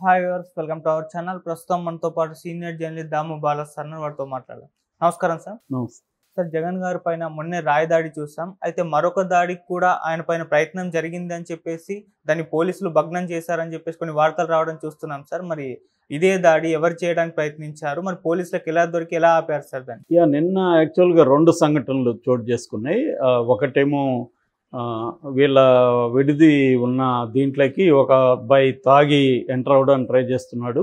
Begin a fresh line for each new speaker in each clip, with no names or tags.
Hi viewers, welcome to our channel. ప్రస్తుతం మనతో పాటు సీనియర్ జర్నలిస్ట్ దాము బాలా సార్ వారితో మాట్లాడాలి. నమస్కారం సార్. సార్, జగన్ గారి పైన మొన్నే రాయి దాడి చూసాం. అయితే మరొక దాడికి కూడా ఆయన పైన ప్రయత్నం జరిగింది అని చెప్పేసి దాన్ని పోలీసులు భగ్నం చేశారని చెప్పేసి కొన్ని వార్తలు రావడం చూస్తున్నాం సార్. మరి ఇదే దాడి ఎవరు చేయడానికి ప్రయత్నించారు, మరి పోలీసులకు ఎలా దొరికి ఎలా ఆపారు సార్ దాన్ని?
నిన్న యాక్చువల్గా 2 సంఘటనలు చోటు చేసుకున్నాయి. ఒకటేమో వీళ్ళ విడిది ఉన్న దీంట్లోకి ఒక అబ్బాయి తాగి ఎంటర్ అవ్వడానికి ట్రై చేస్తున్నాడు.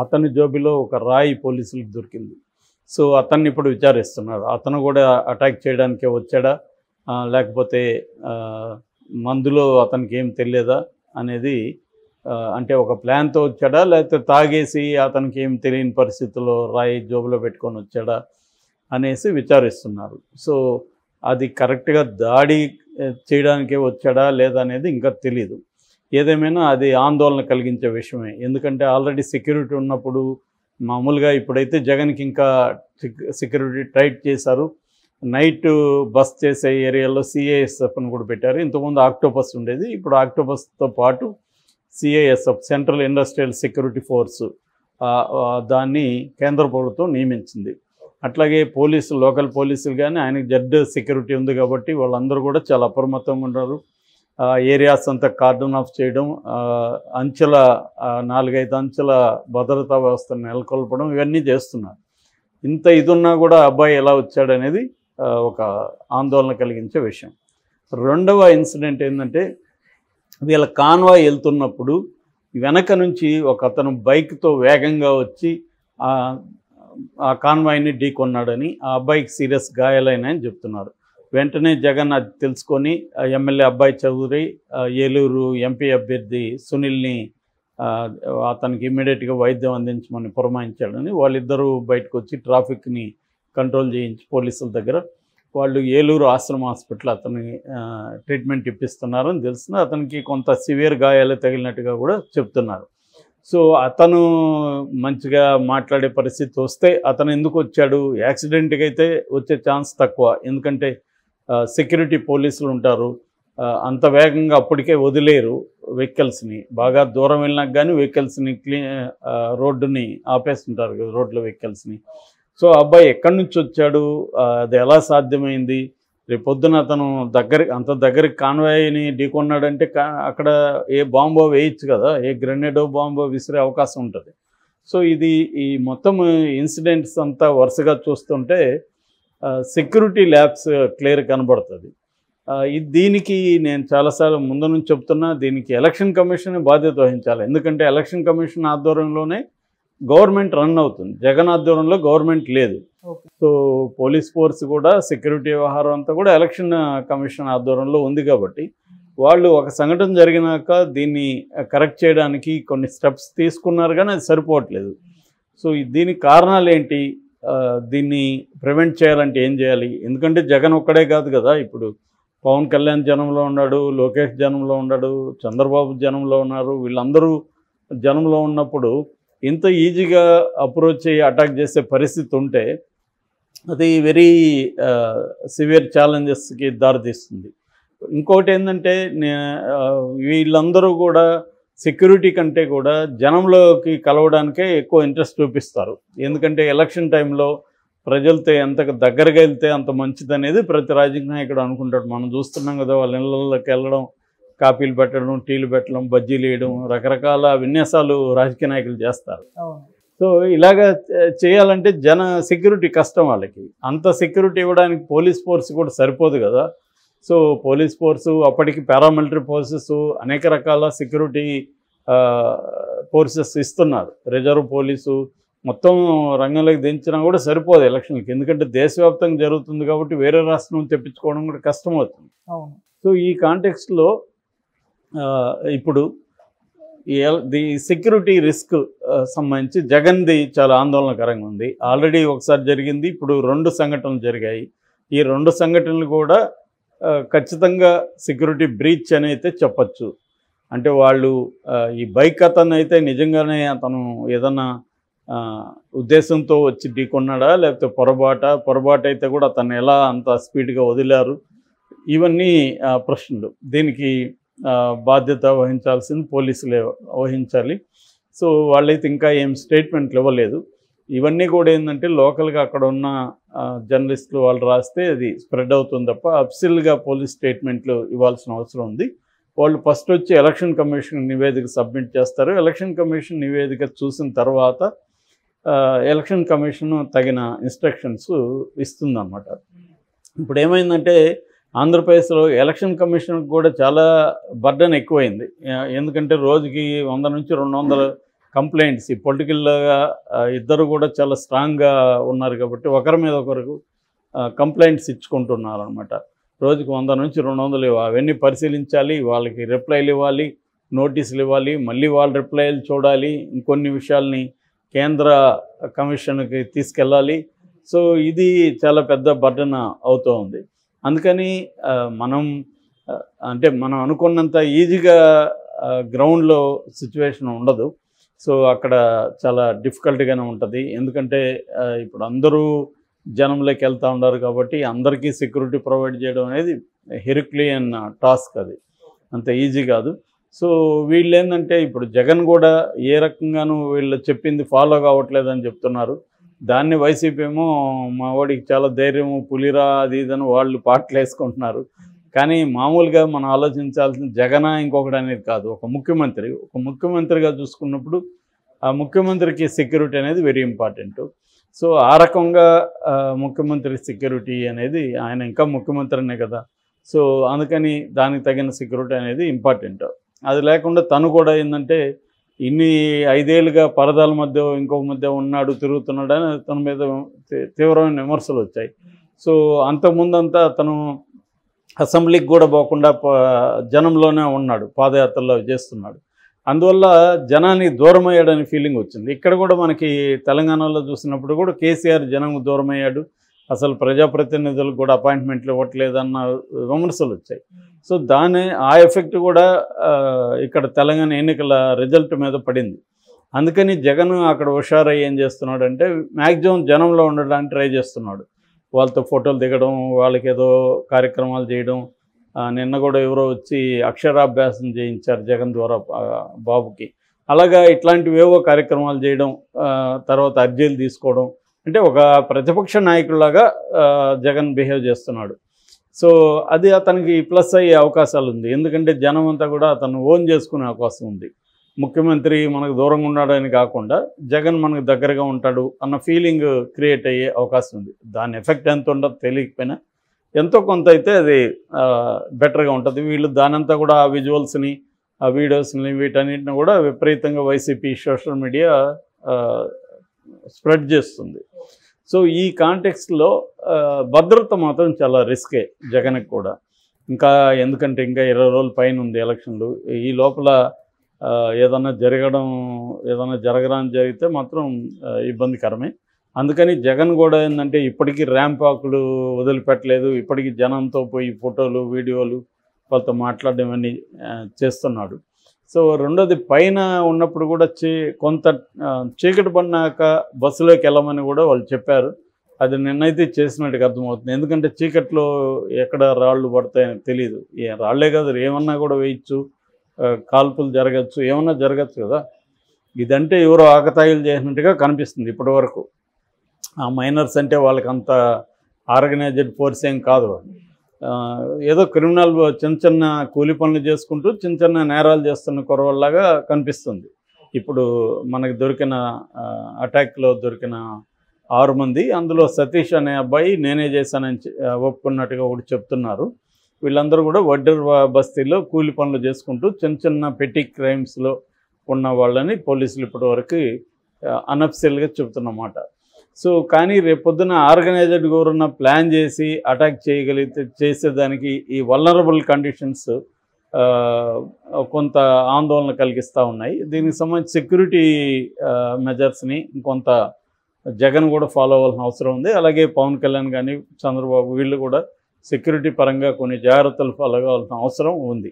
అతని జోబిలో ఒక రాయి పోలీసులకు దొరికింది. సో అతన్ని ఇప్పుడు విచారిస్తున్నారు. అతను కూడా అటాక్ చేయడానికే వచ్చాడా, లేకపోతే మందులో అతనికి ఏం తెలియదా అనేది, అంటే ఒక ప్లాన్తో వచ్చాడా, లేకపోతే తాగేసి అతనికి ఏం తెలియని పరిస్థితుల్లో రాయి జోబులో పెట్టుకొని వచ్చాడా అనేసి విచారిస్తున్నారు. సో అది కరెక్ట్గా దాడి చేయడానికే వచ్చాడా లేదా అనేది ఇంకా తెలీదు. ఏదేమైనా అది ఆందోళన కలిగించే విషయమే. ఎందుకంటే ఆల్రెడీ సెక్యూరిటీ ఉన్నప్పుడు, మామూలుగా ఇప్పుడైతే జగన్కి ఇంకా సెక్యూరిటీ టైట్ చేశారు. నైట్ బస్ చేసే ఏరియాలో సిఐఎస్ఎఫ్ని కూడా పెట్టారు. ఇంతకుముందు ఆక్టోపస్ ఉండేది, ఇప్పుడు ఆక్టోపస్తో పాటు CISF, central industrial security force, దాన్ని కేంద్ర ప్రభుత్వం నియమించింది. అట్లాగే పోలీసులు, లోకల్ పోలీసులు కానీ ఆయనకి జడ్ సెక్యూరిటీ ఉంది కాబట్టి వాళ్ళందరూ కూడా చాలా అప్రమత్తంగా ఉన్నారు. ఏరియాస్ అంతా కార్డన్ ఆఫ్ చేయడం, 4-5 అంచెల భద్రతా వ్యవస్థను నెలకొల్పడం, ఇవన్నీ చేస్తున్నారు. ఇంత ఇదున్నా కూడా అబ్బాయి ఎలా వచ్చాడనేది ఒక ఆందోళన కలిగించే విషయం. రెండవ ఇన్సిడెంట్ ఏంటంటే, వీళ్ళ కాన్వాయ్ వెళ్తున్నప్పుడు వెనక నుంచి ఒక అతను బైక్తో వేగంగా వచ్చి ఆ కాన్వాయ్ని ఢీకొన్నాడని, ఆ అబ్బాయికి సీరియస్ గాయాలైనాయని చెప్తున్నారు. వెంటనే జగన్ అది తెలుసుకొని ఎమ్మెల్యే అబ్బాయి చౌదరి, ఏలూరు ఎంపీ అభ్యర్థి సునీల్ని అతనికి ఇమ్మీడియట్గా వైద్యం అందించమని పురమాయించాడని, వాళ్ళిద్దరూ బయటకు వచ్చి ట్రాఫిక్ని కంట్రోల్ చేయించి పోలీసుల దగ్గర వాళ్ళు ఏలూరు ఆశ్రమ హాస్పిటల్ అతని ట్రీట్మెంట్ ఇప్పిస్తున్నారని తెలుస్తుంది. అతనికి కొంత సివియర్ గాయాలు తగిలినట్టుగా కూడా చెప్తున్నారు. సో అతను మంచిగా మాట్లాడే పరిస్థితి వస్తే అతను ఎందుకు వచ్చాడు, యాక్సిడెంట్కి అయితే వచ్చే ఛాన్స్ తక్కువ. ఎందుకంటే సెక్యూరిటీ పోలీసులు ఉంటారు, అంత వేగంగా అప్పటికే వదిలేరు వెహికల్స్ని. బాగా దూరం వెళ్ళినాక కానీ వెహికల్స్ని రోడ్డుని ఆపేస్తుంటారు కదా, రోడ్ల వెహికల్స్ని. సో అబ్బాయి ఎక్కడి నుంచి వచ్చాడు, అది ఎలా సాధ్యమైంది, రేపొద్దున అతను అంత దగ్గరికి కాన్వాయ్ని ఢీకొన్నాడంటే అక్కడ ఏ బాంబో వేయచ్చు కదా, ఏ గ్రెనేడో బాంబో విసిరే అవకాశం ఉంటుంది. సో ఈ మొత్తం ఇన్సిడెంట్స్ అంతా వరుసగా చూస్తుంటే సెక్యూరిటీ ల్యాబ్స్ క్లియర్ కనబడుతుంది. దీనికి నేను చాలాసార్లు ముందు నుంచి చెప్తున్నా, దీనికి ఎలక్షన్ కమిషన్ బాధ్యత వహించాలి. ఎందుకంటే ఎలక్షన్ కమిషన్ ఆధ్వర్యంలోనే గవర్నమెంట్ రన్ అవుతుంది, జగన్ ఆధ్వర్యంలో గవర్నమెంట్ లేదు. సో పోలీస్ ఫోర్స్ కూడా, సెక్యూరిటీ వ్యవహారం అంతా కూడా ఎలక్షన్ కమిషన్ ఆధ్వర్యంలో ఉంది కాబట్టి వాళ్ళు ఒక సంఘటన జరిగినాక దీన్ని కరెక్ట్ చేయడానికి కొన్ని స్టెప్స్ తీసుకున్నారు, కానీ అది సరిపోవట్లేదు. సో దీనికి కారణాలు ఏంటి, దీన్ని ప్రివెంట్ చేయాలంటే ఏం చేయాలి? ఎందుకంటే జగన్ ఒక్కడే కాదు కదా, ఇప్పుడు పవన్ కళ్యాణ్ జనంలో ఉన్నాడు, లోకేష్ జనంలో ఉన్నాడు, చంద్రబాబు జనంలో ఉన్నారు. వీళ్ళందరూ జనంలో ఉన్నప్పుడు ఇంత ఈజీగా అప్రోచ్ అయ్యి అటాక్ చేసే పరిస్థితి ఉంటే అది వెరీ సివియర్ ఛాలెంజెస్కి దారితీస్తుంది. ఇంకోటి ఏంటంటే, వీళ్ళందరూ కూడా సెక్యూరిటీ కంటే కూడా జనంలోకి కలవడానికే ఎక్కువ ఇంట్రెస్ట్ చూపిస్తారు. ఎందుకంటే ఎలక్షన్ టైంలో ప్రజలతో ఎంత దగ్గరగా వెళ్తే అంత మంచిదనేది ప్రతి రాజకీయ నాయకుడు అనుకుంటాడు. మనం చూస్తున్నాం కదా, వాళ్ళ ఇళ్ళలోకి వెళ్ళడం, కాపీలు పెట్టడం, టీలు పెట్టడం, బజ్జీలు వేయడం, రకరకాల విన్యాసాలు రాజకీయ నాయకులు చేస్తారు. సో ఇలాగ చేయాలంటే సెక్యూరిటీ కష్టం వాళ్ళకి. అంత సెక్యూరిటీ ఇవ్వడానికి పోలీస్ ఫోర్స్ కూడా సరిపోదు కదా. సో పోలీస్ ఫోర్సు, అప్పటికి పారామిలిటరీ ఫోర్సెస్, అనేక రకాల సెక్యూరిటీ ఫోర్సెస్ ఇస్తున్నారు. రిజర్వ్ పోలీసు మొత్తం రంగంలోకి దించినా కూడా సరిపోదు ఎలక్షన్కి. ఎందుకంటే దేశవ్యాప్తంగా జరుగుతుంది కాబట్టి వేరే రాష్ట్రం తెప్పించుకోవడం కూడా కష్టమవుతుంది. సో ఈ కాంటెక్స్ట్లో ఇప్పుడు ది సెక్యూరిటీ రిస్క్ సంబంధించి జగన్ది చాలా ఆందోళనకరంగా ఉంది. ఆల్రెడీ ఒకసారి జరిగింది, ఇప్పుడు 2 సంఘటనలు జరిగాయి. ఈ 2 సంఘటనలు కూడా ఖచ్చితంగా సెక్యూరిటీ బ్రీచ్ అని అయితే చెప్పచ్చు. అంటే వాళ్ళు ఈ బైక్ అతను అయితే నిజంగానే అతను ఏదన్నా ఉద్దేశంతో వచ్చి ఢీకొన్నాడా, లేకపోతే పొరపాటు అయితే కూడా అతను ఎలా అంత స్పీడ్గా వదిలారు, ఇవన్నీ ప్రశ్నలు. దీనికి బాధ్యత వహించాల్సింది పోలీసులే వహించాలి. సో వాళ్ళైతే ఇంకా ఏం స్టేట్మెంట్లు ఇవ్వలేదు. ఇవన్నీ కూడా ఏంటంటే లోకల్గా అక్కడ ఉన్న జర్నలిస్టులు వాళ్ళు రాస్తే అది స్ప్రెడ్ అవుతుంది తప్ప అఫీషియల్గా పోలీస్ స్టేట్మెంట్లు ఇవ్వాల్సిన అవసరం ఉంది. వాళ్ళు ఫస్ట్ వచ్చి ఎలక్షన్ కమిషన్ నివేదిక సబ్మిట్ చేస్తారు. ఎలక్షన్ కమిషన్ నివేదిక చూసిన తర్వాత ఎలక్షన్ కమిషన్ తగిన ఇన్స్ట్రక్షన్స్ ఇస్తుందన్నమాట. ఇప్పుడు ఏమైందంటే ఆంధ్రప్రదేశ్లో ఎలక్షన్ కమిషన్ కూడా చాలా బర్డన్ ఎక్కువైంది. ఎందుకంటే రోజుకి 100 నుంచి 200 కంప్లైంట్స్. ఈ పొలిటికల్గా ఇద్దరు కూడా చాలా స్ట్రాంగ్గా ఉన్నారు కాబట్టి ఒకరి మీద ఒకరికి కంప్లైంట్స్ ఇచ్చుకుంటున్నారు అనమాట. రోజుకి 100 నుంచి 200 అవన్నీ పరిశీలించాలి, వాళ్ళకి రిప్లైలు ఇవ్వాలి, నోటీసులు ఇవ్వాలి, మళ్ళీ వాళ్ళ రిప్లైలు చూడాలి, ఇంకొన్ని విషయాల్ని కేంద్ర కమిషన్కి తీసుకెళ్ళాలి. సో ఇది చాలా పెద్ద బర్డన్ అవుతూ ఉంది. అందుకని మనం అనుకున్నంత ఈజీగా గ్రౌండ్లో సిచ్యువేషన్ ఉండదు. సో అక్కడ చాలా డిఫికల్ట్గానే ఉంటుంది. ఎందుకంటే ఇప్పుడు అందరూ జనంలోకి వెళ్తూ ఉన్నారు కాబట్టి అందరికీ సెక్యూరిటీ ప్రొవైడ్ చేయడం అనేది హెర్క్యులియన్ టాస్క్, అది అంత ఈజీ కాదు. సో వీళ్ళు ఏంటంటే ఇప్పుడు జగన్ కూడా ఏ రకంగానూ వీళ్ళు చెప్పింది ఫాలో కావట్లేదని చెప్తున్నారు. దాన్ని వైసీపీ ఏమో మా వాడికి చాలా ధైర్యము, పులిరా అది ఇదని వాళ్ళు పాటలు వేసుకుంటున్నారు. కానీ మామూలుగా మనం ఆలోచించాల్సిన జగన్ ఇంకొకటి అనేది కాదు, ఒక ముఖ్యమంత్రిగా చూసుకున్నప్పుడు ఆ ముఖ్యమంత్రికి సెక్యూరిటీ అనేది వెరీ ఇంపార్టెంట్. సో ఆ రకంగా ముఖ్యమంత్రి సెక్యూరిటీ అనేది, ఆయన ఇంకా ముఖ్యమంత్రినే కదా, సో అందుకని దానికి తగిన సెక్యూరిటీ అనేది ఇంపార్టెంట్. అది లేకుండా తను కూడా ఏంటంటే ఇన్ని 5 ఏళ్ళుగా పరదాల మధ్య ఇంకొక మధ్య ఉన్నాడు, తిరుగుతున్నాడని తన మీద తీవ్రమైన విమర్శలు వచ్చాయి. సో అంతకుముందంతా తను అసెంబ్లీకి కూడా పోకుండా జనంలోనే ఉన్నాడు, పాదయాత్రలో చేస్తున్నాడు. అందువల్ల జనానికి దూరం అయ్యాడని ఫీలింగ్ వచ్చింది. ఇక్కడ కూడా మనకి తెలంగాణలో చూసినప్పుడు కూడా కేసీఆర్ జనంకు దూరం అయ్యాడు, అసలు ప్రజాప్రతినిధులకు కూడా అపాయింట్మెంట్లు ఇవ్వట్లేదన్న విమర్శలు వచ్చాయి. సో ఆ ఎఫెక్ట్ కూడా ఇక్కడ తెలంగాణ ఎన్నికల రిజల్ట్ మీద పడింది. అందుకని జగన్ అక్కడ హుషారయ్యి ఏం చేస్తున్నాడంటే మ్యాక్సిమం జనంలో ఉండడానికి ట్రై చేస్తున్నాడు. వాళ్ళతో ఫోటోలు దిగడం, వాళ్ళకి ఏదో కార్యక్రమాలు చేయడం. నిన్న కూడా ఎవరో వచ్చి అక్షరాభ్యాసం చేయించారు జగన్ ద్వారా బాబుకి. అలాగా ఇట్లాంటివేవో కార్యక్రమాలు చేయడం, తర్వాత అర్జీలు తీసుకోవడం, అంటే ఒక ప్రతిపక్ష నాయకుడిలాగా జగన్ బిహేవ్ చేస్తున్నాడు. సో అది అతనికి ప్లస్ అయ్యే అవకాశాలు ఉంది. ఎందుకంటే జనం అంతా కూడా అతను ఓన్ చేసుకునే అవకాశం ఉంది. ముఖ్యమంత్రి మనకు దూరంగా ఉన్నాడని కాకుండా జగన్ మనకు దగ్గరగా ఉంటాడు అన్న ఫీలింగ్ క్రియేట్ అయ్యే అవకాశం ఉంది. దాని ఎఫెక్ట్ ఎంత ఉండదు తెలియకపోయినా ఎంతో కొంత అయితే అది బెటర్గా ఉంటుంది. వీళ్ళు దానంతా కూడా ఆ విజువల్స్ని, ఆ వీడియోస్ని, వీటన్నిటిని కూడా విపరీతంగా వైసీపీ సోషల్ మీడియా స్ప్రెడ్ చేస్తుంది. సో ఈ కాంటెక్స్ట్లో భద్రత మాత్రం చాలా రిస్కే జగన్కి కూడా. ఎందుకంటే ఇంకా 20 రోజుల పైన ఉంది ఎలక్షన్లు. ఈ లోపల ఏదైనా జరగరాని జరిగితే మాత్రం ఇబ్బందికరమే. అందుకని జగన్ కూడా ఏంటంటే ఇప్పటికీ ర్యాంప్ వాకులు వదిలిపెట్టలేదు. ఇప్పటికీ జనంతో పోయి ఫోటోలు, వీడియోలు, వాళ్ళతో మాట్లాడడం అన్నీ చేస్తున్నాడు. సో రెండోది పైన ఉన్నప్పుడు కూడా కొంత చీకటి పడినాక బస్సులోకి వెళ్ళమని కూడా వాళ్ళు చెప్పారు. అది నిన్నైతే చేసినట్టుగా అర్థమవుతుంది. ఎందుకంటే చీకట్లో ఎక్కడ రాళ్ళు పడతాయని తెలియదు. రాళ్లే కాదు, ఏమన్నా కూడా వేయచ్చు, కాల్పులు జరగచ్చు, ఏమన్నా జరగచ్చు కదా. ఇదంటే ఎవరో ఆకతాయిలు చేసినట్టుగా కనిపిస్తుంది ఇప్పటి వరకు. ఆ మైనర్స్ అంటే వాళ్ళకి అంత ఆర్గనైజ్డ్ ఫోర్స్ ఏం కాదు. ఏదో క్రిమినల్ చిన్న కూలి పనులు చేసుకుంటూ చిన్న నేరాలు చేస్తున్న కురవల్లాగా కనిపిస్తుంది. ఇప్పుడు మనకు దొరికిన అటాక్లో దొరికిన 6 మంది, అందులో సతీష్ అనే అబ్బాయి నేనే చేశానని ఒప్పుకున్నట్టుగా ఒకటి చెప్తున్నారు. వీళ్ళందరూ కూడా వడ్డర్ బస్తీలో కూలి పనులు చేసుకుంటూ చిన్న పెట్టి క్రైమ్స్లో ఉన్న వాళ్ళని పోలీసులు ఇప్పటివరకు అనఫిషియల్గా చెబుతున్నమాట. సో కానీ రేపొద్దున ఆర్గనైజ్డ్ ఎవరన్నా ప్లాన్ చేసి అటాక్ చేసేదానికి ఈ వల్నరబుల్ కండిషన్స్ కొంత ఆందోళన కలిగిస్తూ ఉన్నాయి. దీనికి సంబంధించి సెక్యూరిటీ మెజర్స్ని కొంత జగన్ కూడా ఫాలో అవ్వాల్సిన అవసరం ఉంది. అలాగే పవన్ కళ్యాణ్ కానీ చంద్రబాబు వీళ్ళు కూడా సెక్యూరిటీ పరంగా కొన్ని జాగ్రత్తలు ఫాలో కావాల్సిన అవసరం ఉంది.